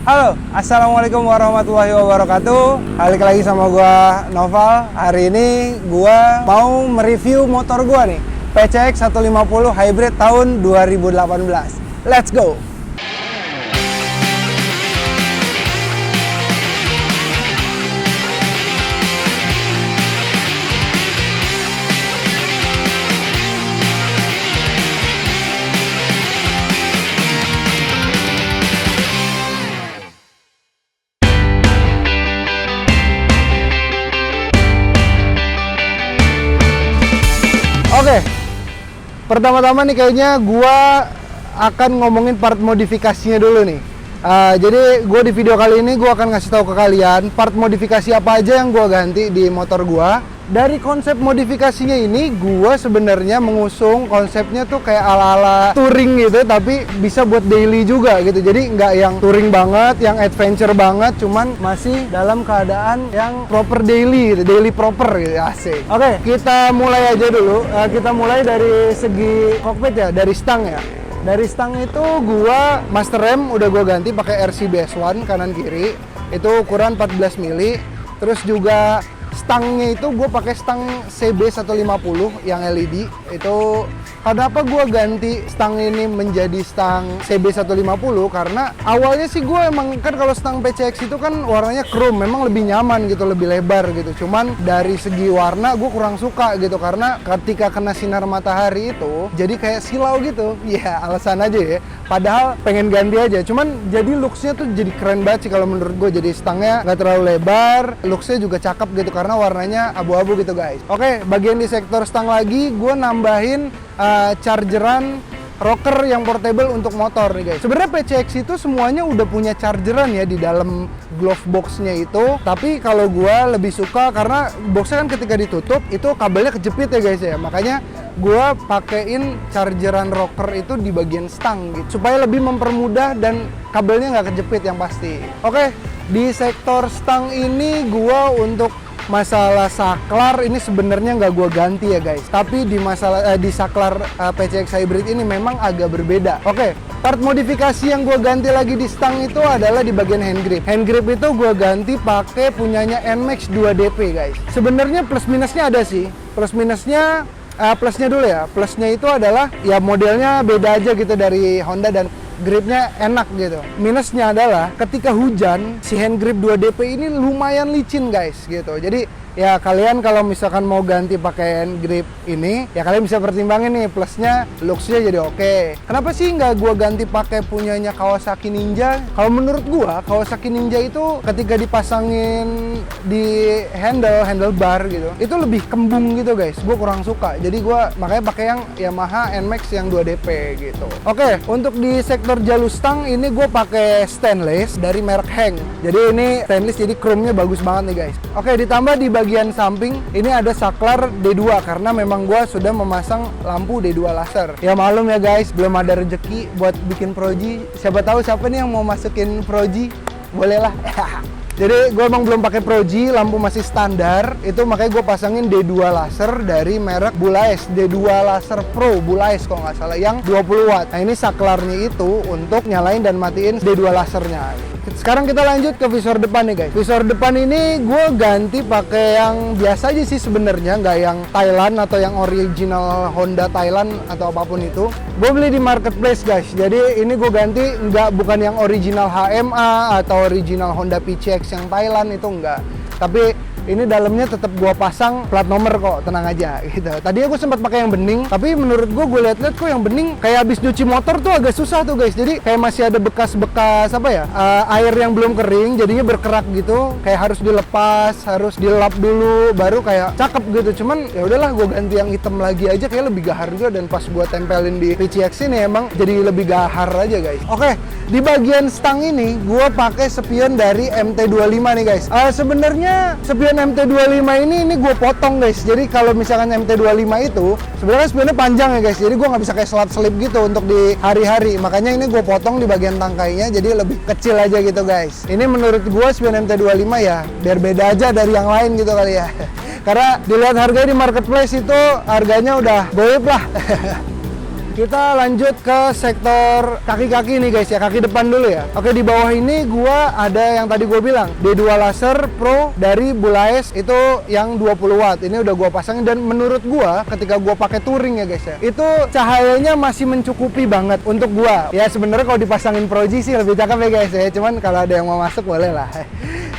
Halo, assalamualaikum warahmatullahi wabarakatuh. Balik lagi sama gua Noval. Hari ini gua mau mereview motor gua nih, PCX 150 Hybrid tahun 2018. Let's go. Oke, pertama-tama nih kayaknya gua akan ngomongin part modifikasinya dulu nih. Jadi gua di video kali ini gua akan ngasih tahu ke kalian part modifikasi apa aja yang gua ganti di motor gua. Dari konsep modifikasinya ini, gua sebenarnya mengusung konsepnya tuh kayak ala-ala touring gitu, tapi bisa buat daily juga gitu. Jadi nggak yang touring banget, yang adventure banget, cuman masih dalam keadaan yang proper daily gitu, daily proper gitu, asik. Oke, kita mulai aja dulu. Kita mulai dari segi cockpit ya, dari stang ya. Dari stang itu gua master rem udah gua ganti pakai RC BS1 kanan kiri. Itu ukuran 14 mili. Terus juga stangnya itu gue pakai stang CB150 yang LED. Itu kenapa gue ganti stang ini menjadi stang CB150? Karena awalnya sih gue emang kan kalau stang PCX itu kan warnanya chrome, memang lebih nyaman gitu, lebih lebar gitu. Cuman dari segi warna gue kurang suka gitu, karena ketika kena sinar matahari itu jadi kayak silau gitu. Ya alasan aja ya. Padahal pengen ganti aja. Cuman jadi looksnya tuh jadi keren banget sih kalau menurut gue. Jadi stangnya nggak terlalu lebar, looksnya juga cakep gitu karena warnanya abu-abu gitu guys. Oke, bagian di sektor stang lagi gue nambahin chargeran rocker yang portable untuk motor nih guys. Sebenarnya PCX itu semuanya udah punya chargeran ya di dalam glove boxnya itu. Tapi kalau gue lebih suka karena boxnya kan ketika ditutup itu kabelnya kejepit ya guys ya. Makanya gue pakein chargeran rocker itu di bagian stang gitu supaya lebih mempermudah dan kabelnya nggak kejepit yang pasti. Oke, di sektor stang ini gue untuk masalah saklar ini sebenarnya nggak gue ganti ya guys, tapi di masalah di saklar PCX Hybrid ini memang agak berbeda. Oke, part modifikasi yang gue ganti lagi di stang itu adalah di bagian hand grip. Hand grip itu gue ganti pakai punyanya NMAX 2DP guys. Sebenarnya plus minusnya ada sih. Plus minusnya plusnya dulu ya. Plusnya itu adalah ya modelnya beda aja gitu dari Honda dan gripnya enak gitu. Minusnya adalah ketika hujan si hand grip 2DP ini lumayan licin guys gitu. Jadi ya kalian kalau misalkan mau ganti pakai hand grip ini ya kalian bisa pertimbangin nih, plusnya looksnya jadi oke. Kenapa sih nggak gua ganti pakai punyanya Kawasaki Ninja? Kalau menurut gua Kawasaki Ninja itu ketika dipasangin di handlebar gitu itu lebih kembung gitu guys. Gua kurang suka. Jadi gua makanya pakai yang Yamaha NMAX yang 2DP gitu. Oke, untuk di sektor jalur stang ini gue pakai stainless dari merek Heng. Jadi ini stainless jadi chrome-nya bagus banget nih guys. Oke, ditambah di bagian samping ini ada saklar D2 karena memang gue sudah memasang lampu D2 laser. Ya malum ya guys, belum ada rezeki buat bikin proji. Siapa tahu siapa nih yang mau masukin proji, bolehlah. Jadi gue emang belum pakai proji, lampu masih standar. Itu makanya gue pasangin D2 laser dari merek Bulais, D2 laser Pro Bulais kalau nggak salah, yang 20 watt. Nah ini saklarnya itu untuk nyalain dan matiin D2 lasernya. Sekarang kita lanjut ke visor depan nih guys. Visor depan ini gue ganti pakai yang biasa aja sih sebenarnya, nggak yang Thailand atau yang original Honda Thailand atau apapun itu. Gue beli di marketplace guys. Jadi ini gue ganti bukan yang original HMA atau original Honda PCX yang Thailand, itu enggak. Tapi ini dalamnya tetap gua pasang plat nomor kok, tenang aja gitu. Tadinya gue sempat pakai yang bening, tapi menurut gue lihat-lihat kok yang bening kayak habis cuci motor tuh agak susah tuh guys. Jadi kayak masih ada bekas-bekas apa ya, air yang belum kering, jadinya berkerak gitu. Kayak harus dilepas, harus dilap dulu, baru kayak cakep gitu. Cuman ya udahlah, gue ganti yang hitam lagi aja, kayak lebih gahar juga. Dan pas gue tempelin di PCX ini emang jadi lebih gahar aja guys. Oke, di bagian stang ini gue pakai spion dari MT25 nih guys. Sebenarnya spion MT25 ini gue potong guys. Jadi kalau misalkan MT25 itu sebenarnya spionnya panjang ya guys. Jadi gue nggak bisa kayak selat-selip gitu untuk di hari-hari. Makanya ini gue potong di bagian tangkainya jadi lebih kecil aja gitu guys. Ini menurut gue spion MT25 ya biar beda aja dari yang lain gitu kali ya. Karena dilihat harganya di marketplace itu harganya udah goib lah. Kita lanjut ke sektor kaki-kaki nih guys ya, kaki depan dulu ya. Oke, di bawah ini gua ada yang tadi gua bilang, D2 laser Pro dari Bulaes itu yang 20 watt. Ini udah gua pasangin dan menurut gua ketika gua pakai touring ya guys ya, itu cahayanya masih mencukupi banget untuk gua. Ya sebenarnya kalau dipasangin Pro G sih lebih cakep ya guys ya, cuman kalau ada yang mau masuk boleh lah.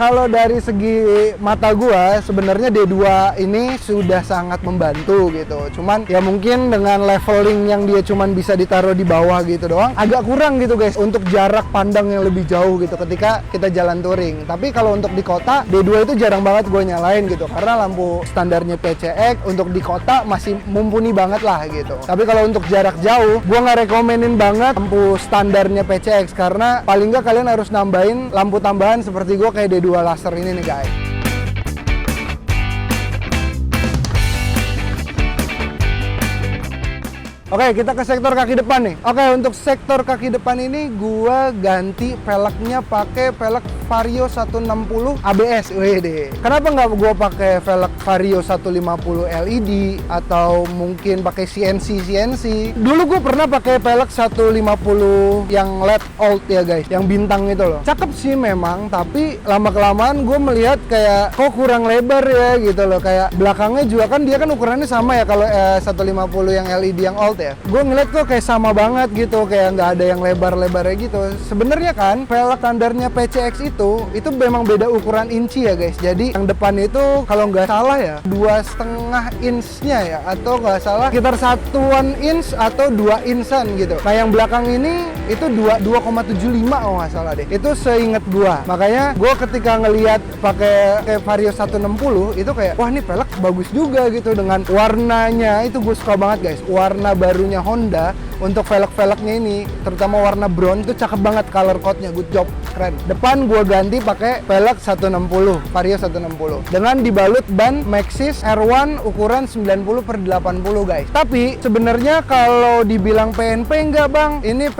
Kalau dari segi mata gua sebenarnya D2 ini sudah sangat membantu gitu. Cuman ya mungkin dengan leveling yang dia cuman bisa ditaruh di bawah gitu doang, agak kurang gitu guys untuk jarak pandang yang lebih jauh gitu ketika kita jalan touring. Tapi kalau untuk di kota, D2 itu jarang banget gue nyalain gitu karena lampu standarnya PCX untuk di kota masih mumpuni banget lah gitu. Tapi kalau untuk jarak jauh, gue nggak rekomenin banget lampu standarnya PCX karena paling nggak kalian harus nambahin lampu tambahan seperti gue kayak D2 laser ini nih guys. Oke, kita ke sektor kaki depan nih. Oke, untuk sektor kaki depan ini gua ganti velgnya pakai velg Vario 160 ABS. Wede. Kenapa nggak gua pakai velg Vario 150 LED atau mungkin pakai CNC? Dulu gua pernah pakai velg 150 yang LED old ya guys, yang bintang itu loh. Cakep sih memang, tapi lama-kelamaan gua melihat kayak kok kurang lebar ya gitu loh. Kayak belakangnya juga kan dia kan ukurannya sama ya kalau 150 yang LED yang old ya. Gue ngeliat kok kayak sama banget gitu, kayak nggak ada yang lebar-lebarnya gitu. Sebenarnya kan velg standarnya PCX itu memang beda ukuran inci ya guys. Jadi yang depan itu kalau nggak salah ya 2,5 inch-nya ya, atau nggak salah sekitar 1 inch atau 2 insan gitu. Nah yang belakang ini itu 2,75 kalau nggak salah deh. Itu seingat gua. Makanya gua ketika ngelihat pakai Vario 160 itu kayak wah ini velg bagus juga gitu dengan warnanya. Itu gue suka banget guys. Warna barunya Honda untuk velg-velgnya ini, terutama warna brown itu cakep banget color code-nya, good job, keren. Depan gua ganti pakai velg 160, Vario 160 dengan dibalut ban Maxxis R1 ukuran 90/80 guys. Tapi sebenarnya kalau dibilang PNP enggak bang, ini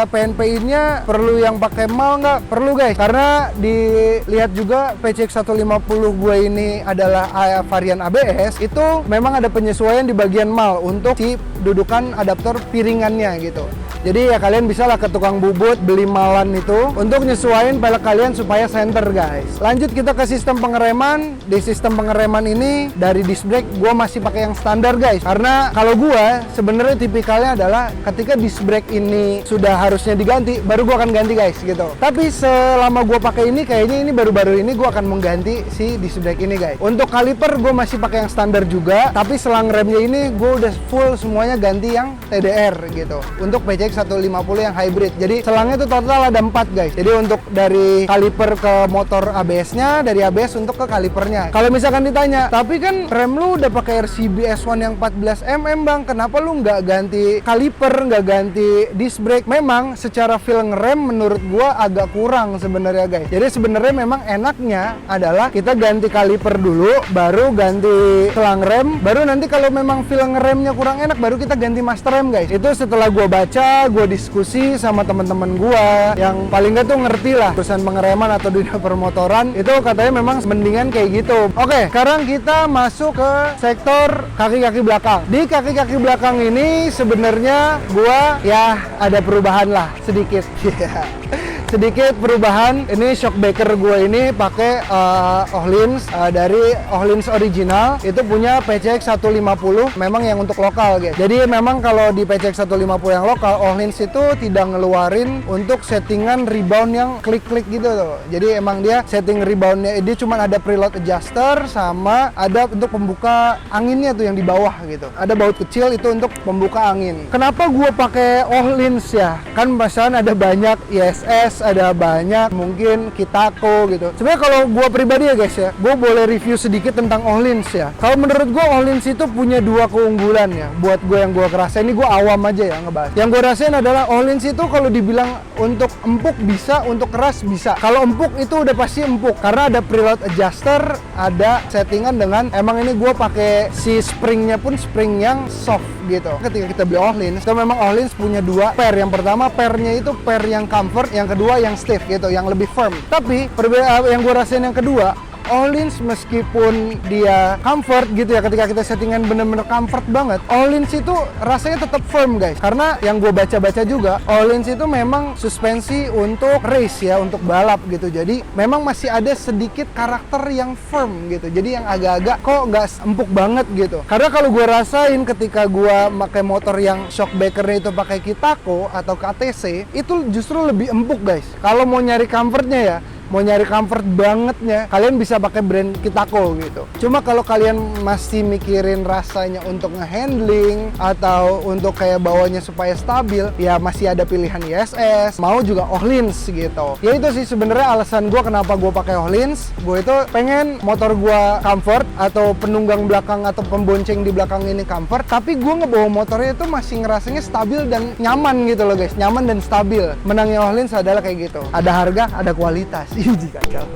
PNP-nya perlu yang pakai mal nggak? Perlu guys, karena dilihat juga PCX 150 gue ini adalah varian ABS, itu memang ada penyesuaian di bagian mal untuk si dudukan adaptor piringannya gitu. Jadi ya kalian bisa lah ke tukang bubut beli malan itu untuk nyesuaiin velg kalian supaya center guys. Lanjut kita ke sistem pengereman. Di sistem pengereman ini dari disc brake gue masih pakai yang standar guys. Karena kalau gue sebenarnya tipikalnya adalah ketika disc brake ini sudah harusnya diganti, baru gue akan ganti guys gitu. Tapi selama gue pakai ini kayaknya ini baru-baru ini gue akan mengganti si disc brake ini guys. Untuk kaliper gue masih pakai yang standar juga, tapi selang remnya ini gue udah full semuanya ganti yang TDR gitu. Untuk PCX 150 yang hybrid. Jadi selangnya itu total ada 4 guys. Jadi untuk dari kaliper ke motor ABS-nya, dari ABS untuk ke kalipernya. Kalau misalkan ditanya, tapi kan rem lu udah pakai RCB S1 yang 14 mm bang, kenapa lu nggak ganti kaliper, nggak ganti disc brake? Memang secara feel ngerem menurut gua agak kurang sebenarnya guys. Jadi sebenarnya memang enaknya adalah kita ganti kaliper dulu, baru ganti selang rem, baru nanti kalau memang feel ngeremnya kurang enak, baru kita ganti master rem guys. Itu setelah gua baca, gua diskusi sama teman-teman gua yang paling nggak tuh ngerti lah urusan pengereman atau dunia permotoran, itu katanya memang mendingan kayak gitu. Oke, sekarang kita masuk ke sektor kaki-kaki belakang. Di kaki-kaki belakang ini sebenarnya gua ya ada perubahan lah sedikit. Sedikit perubahan. Ini shockbreaker gue ini pakai Öhlins dari Öhlins original, itu punya PCX 150 memang yang untuk lokal guys. Jadi memang kalau di PCX 150 yang lokal, Öhlins itu tidak ngeluarin untuk settingan rebound yang klik-klik gitu tuh. Jadi emang dia setting reboundnya dia cuma ada preload adjuster sama ada untuk pembuka anginnya tuh yang di bawah gitu. Ada baut kecil itu untuk pembuka angin. Kenapa gue pakai Öhlins ya? Kan misalnya ada banyak ISS, ada banyak mungkin Kitako gitu. Sebenarnya kalau gue pribadi ya guys ya, gue boleh review sedikit tentang Öhlins ya. Kalau menurut gue Öhlins itu punya 2 keunggulan ya. Buat gue yang gue ngerasain, ini gue awam aja ya ngebahas. Yang gue rasain adalah Öhlins itu kalau dibilang untuk empuk bisa, untuk keras bisa. Kalau empuk itu udah pasti empuk karena ada preload adjuster, ada settingan dengan emang ini gue pakai si springnya pun spring yang soft gitu. Ketika kita beli Öhlins, itu memang Öhlins punya 2 pair. Yang pertama pairnya itu pair yang comfort, yang kedua yang stiff gitu, yang lebih firm. Tapi yang gue rasain yang kedua, Öhlins meskipun dia comfort gitu ya, ketika kita settingan bener-bener comfort banget, Öhlins itu rasanya tetap firm guys. Karena yang gue baca-baca juga, Öhlins itu memang suspensi untuk race ya, untuk balap gitu. Jadi memang masih ada sedikit karakter yang firm gitu. Jadi yang agak-agak kok nggak empuk banget gitu. Karena kalau gue rasain ketika gue pakai motor yang shock breakernya itu pakai Kitako atau KTC, itu justru lebih empuk guys. Kalau mau nyari comfortnya ya, mau nyari comfort bangetnya, kalian bisa pakai brand Kitako gitu. Cuma kalau kalian masih mikirin rasanya untuk ngehandling atau untuk kayak bawanya supaya stabil, ya masih ada pilihan ISS, mau juga Öhlins gitu. Ya itu sih sebenarnya alasan gue kenapa gue pakai Öhlins. Gue itu pengen motor gue comfort atau penunggang belakang atau pembonceng di belakang ini comfort, tapi gue ngebawa motornya itu masih ngerasanya stabil dan nyaman gitu loh guys, nyaman dan stabil. Menangnya Öhlins adalah kayak gitu. Ada harga, ada kualitas. Iji kacau.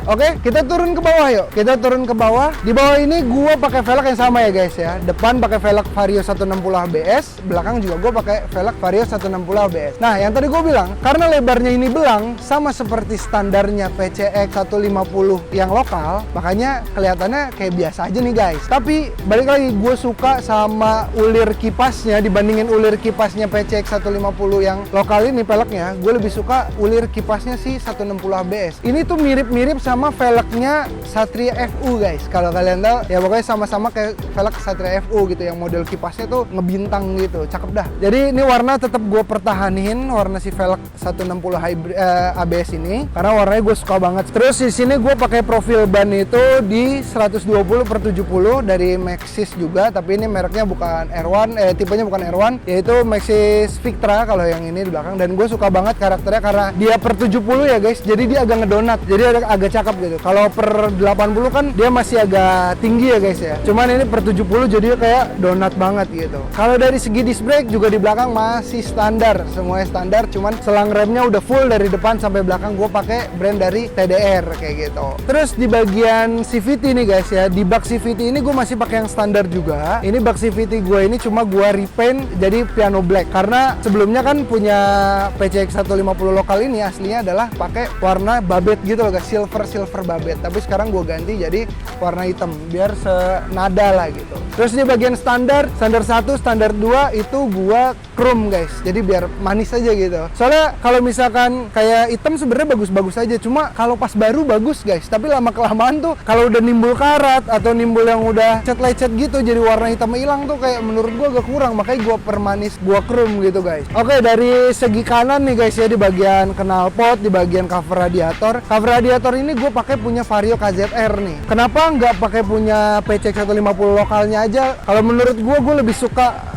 Oke, kita turun ke bawah yuk. Kita turun ke bawah. Di bawah ini gua pakai velg yang sama ya guys ya. Depan pakai velg Vario 160 ABS, belakang juga gua pakai velg Vario 160 ABS. Nah, yang tadi gua bilang, karena lebarnya ini belang sama seperti standarnya PCX 150 yang lokal, makanya kelihatannya kayak biasa aja nih guys. Tapi balik lagi, gue suka sama ulir kipasnya dibandingin ulir kipasnya PCX 150 yang lokal ini velgnya. Gue lebih suka ulir kipasnya si 160 ABS. Ini tuh mirip-mirip sama velgnya Satria FU guys. Kalau kalian tahu ya pokoknya sama-sama kayak velg Satria FU gitu, yang model kipasnya tuh ngebintang gitu, cakep dah. Jadi ini warna tetap gue pertahanin, warna si velg 160 hybrid, ABS ini, karena warnanya gue suka banget. Terus di sini gue pakai profil ban itu di 120/70 dari Maxxis juga, tapi ini mereknya bukan R1, tipenya bukan R1, yaitu Maxxis Victra kalau yang ini di belakang. Dan gue suka banget karakternya karena dia per 70 ya guys, jadi dia agak ngedonat, jadi agak cakep gitu. Kalau per 80 kan dia masih agak tinggi ya guys ya, cuman ini per 70 jadi kayak donat banget gitu. Kalau dari segi disc brake juga di belakang masih standar, semuanya standar, cuman selang remnya udah full dari depan sampai belakang gue pakai brand dari TDR kayak gitu. Terus di bagian CVT nih guys ya, di bak CVT ini gue masih pakai yang standar juga. Ini bak CVT gue ini cuma gue repaint jadi piano black, karena sebelumnya kan punya PCX 150 lokal ini aslinya adalah pakai warna babet gitu loh guys, silver babet, tapi sekarang gue ganti jadi warna hitam biar senada lah gitu. Terus di bagian standar 1, standar 2 itu gue chrome guys, jadi biar manis aja gitu. Soalnya kalau misalkan kayak hitam sebenarnya bagus-bagus aja, cuma kalau pas baru bagus guys, tapi lama kelamaan tuh kalau udah nimbul karat atau nimbul yang udah lecet gitu jadi warna hitam hilang tuh kayak menurut gue agak kurang, makanya gue permanis, gue chrome gitu guys. Oke, dari segi kanan nih guys ya, di bagian knalpot, di bagian cover radiator ini gue pakai punya Vario KZR nih. Kenapa nggak pakai punya PCX 150 lokalnya aja? Kalau menurut gue lebih suka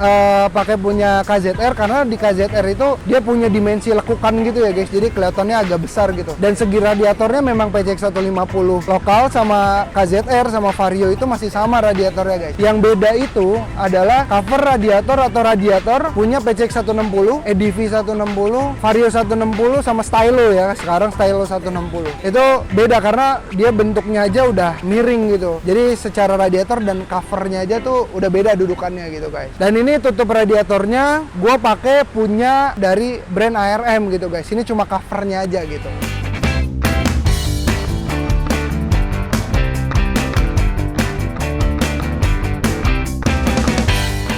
pakai punya KZR, karena di KZR itu dia punya dimensi lekukan gitu ya guys, jadi kelihatannya agak besar gitu. Dan segi radiatornya memang PCX 150 lokal sama KZR sama Vario itu masih sama radiatornya guys. Yang beda itu adalah cover radiator atau radiator punya PCX 160, EDV 160, Vario 160 sama Stylo ya, sekarang Stylo 160. Itu beda karena dia bentuknya aja udah miring gitu. Jadi secara radiator dan covernya aja tuh udah beda dudukannya gitu guys. Dan ini tutup radiatornya gue pakai punya dari brand ARM gitu guys. Ini cuma covernya aja gitu.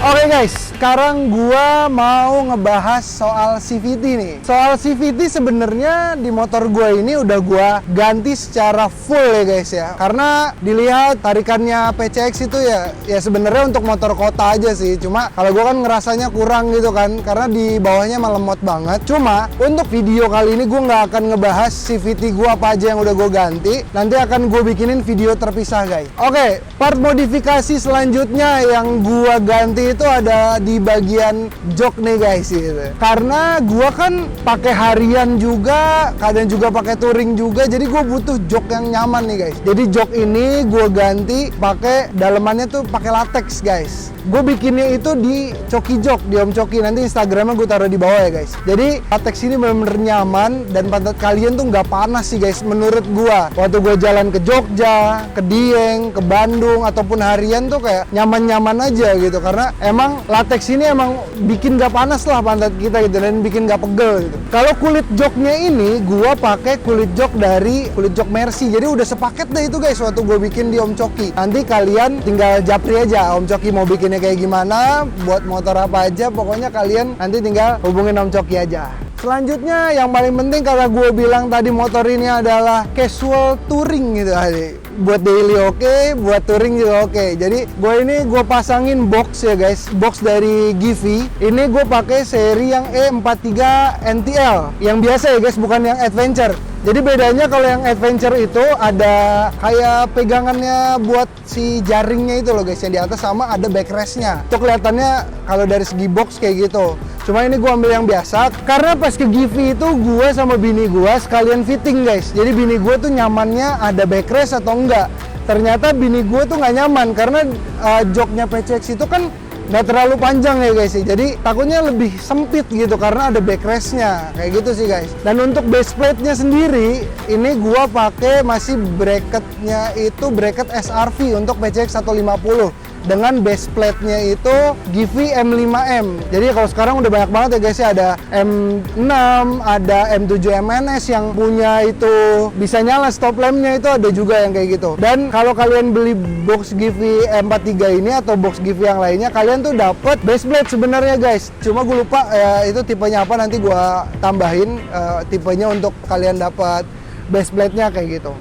Oke guys, sekarang gua mau ngebahas soal CVT nih. Soal CVT sebenarnya di motor gua ini udah gua ganti secara full ya guys ya. Karena dilihat tarikannya PCX itu ya sebenarnya untuk motor kota aja sih. Cuma kalau gua kan ngerasanya kurang gitu kan, karena di bawahnya mah lemot banget. Cuma untuk video kali ini gua nggak akan ngebahas CVT gua apa aja yang udah gua ganti. Nanti akan gua bikinin video terpisah guys. Oke, part modifikasi selanjutnya yang gua ganti itu ada di bagian jok nih guys gitu. Karena gua kan pakai harian juga, kadang juga pakai touring juga, jadi gua butuh jok yang nyaman nih guys. Jadi jok ini gua ganti pakai dalemannya tuh pakai latex guys. Gue bikinnya itu di Coki Jok, di Om Coki. Nanti Instagramnya gue taruh di bawah ya guys. Jadi latex ini bener-bener nyaman dan pantat kalian tuh nggak panas sih guys menurut gue. Waktu gue jalan ke Jogja, ke Dieng, ke Bandung ataupun harian tuh kayak nyaman-nyaman aja gitu, karena emang latex ini emang bikin gak panas lah pantat kita gitu dan bikin gak pegel gitu. Kalau kulit joknya ini gua pakai kulit jok dari kulit jok Mercy. Jadi udah sepaket deh itu guys waktu gua bikin di Om Coki. Nanti kalian tinggal japri aja Om Coki mau bikinnya kayak gimana, buat motor apa aja, pokoknya kalian nanti tinggal hubungin Om Coki aja. Selanjutnya yang paling penting kalau gue bilang tadi motor ini adalah casual touring gitu tadi. Buat daily oke, buat touring juga oke. Jadi gue pasangin box ya guys, box dari Givi. Ini gue pakai seri yang E43 NTL, yang biasa ya guys, bukan yang adventure. Jadi bedanya kalau yang adventure itu ada kayak pegangannya buat si jaringnya itu loh guys, yang di atas, sama ada backrestnya. Itu kelihatannya kalau dari segi box kayak gitu. Cuma ini gue ambil yang biasa karena pas ke Givi itu gue sama bini gue sekalian fitting guys. Jadi bini gue tuh nyamannya ada backrest atau enggak. Ternyata bini gue tuh nggak nyaman karena joknya PCX itu kan nggak terlalu panjang ya guys, jadi takutnya lebih sempit gitu karena ada backrestnya kayak gitu sih guys. Dan untuk base plate-nya sendiri ini gua pakai masih bracketnya itu bracket SRV untuk PCX 150 dengan base plate-nya itu Givi M5M. Jadi kalau sekarang udah banyak banget ya guys ya, ada M6, ada M7 MNS yang punya itu bisa nyala stop lamp-nya, itu ada juga yang kayak gitu. Dan kalau kalian beli box Givi M43 ini atau box Givi yang lainnya, kalian tuh dapat base plate sebenarnya guys. Cuma gue lupa itu tipenya apa, nanti gue tambahin tipenya untuk kalian dapat base plate-nya kayak gitu.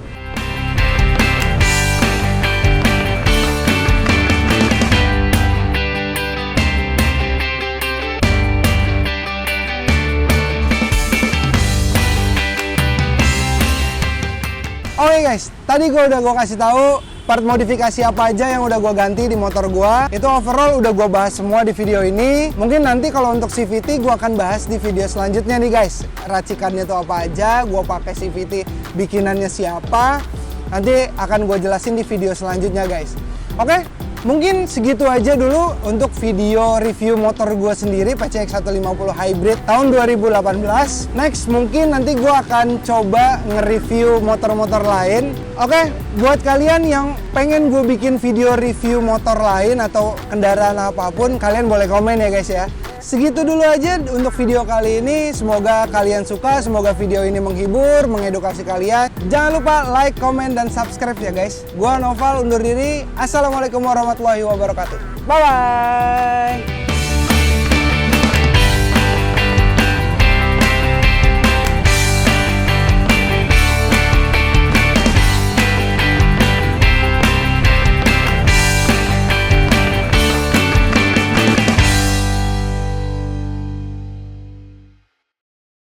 Oke guys, tadi gue udah kasih tahu part modifikasi apa aja yang udah gue ganti di motor gue. Itu overall udah gue bahas semua di video ini. Mungkin nanti kalau untuk CVT gue akan bahas di video selanjutnya nih guys. Racikannya tuh apa aja, gue pakai CVT bikinannya siapa. Nanti akan gue jelasin di video selanjutnya guys. Oke, mungkin segitu aja dulu untuk video review motor gue sendiri PCX 150 Hybrid tahun 2018. Next mungkin nanti gue akan coba nge-review motor-motor lain. Oke, buat kalian yang pengen gue bikin video review motor lain atau kendaraan apapun, kalian boleh komen ya guys ya. Segitu dulu aja untuk video kali ini. Semoga kalian suka, semoga video ini menghibur, mengedukasi kalian. Jangan lupa like, comment, dan subscribe ya guys. Gua Noval undur diri. Assalamualaikum warahmatullahi wabarakatuh. Bye-bye.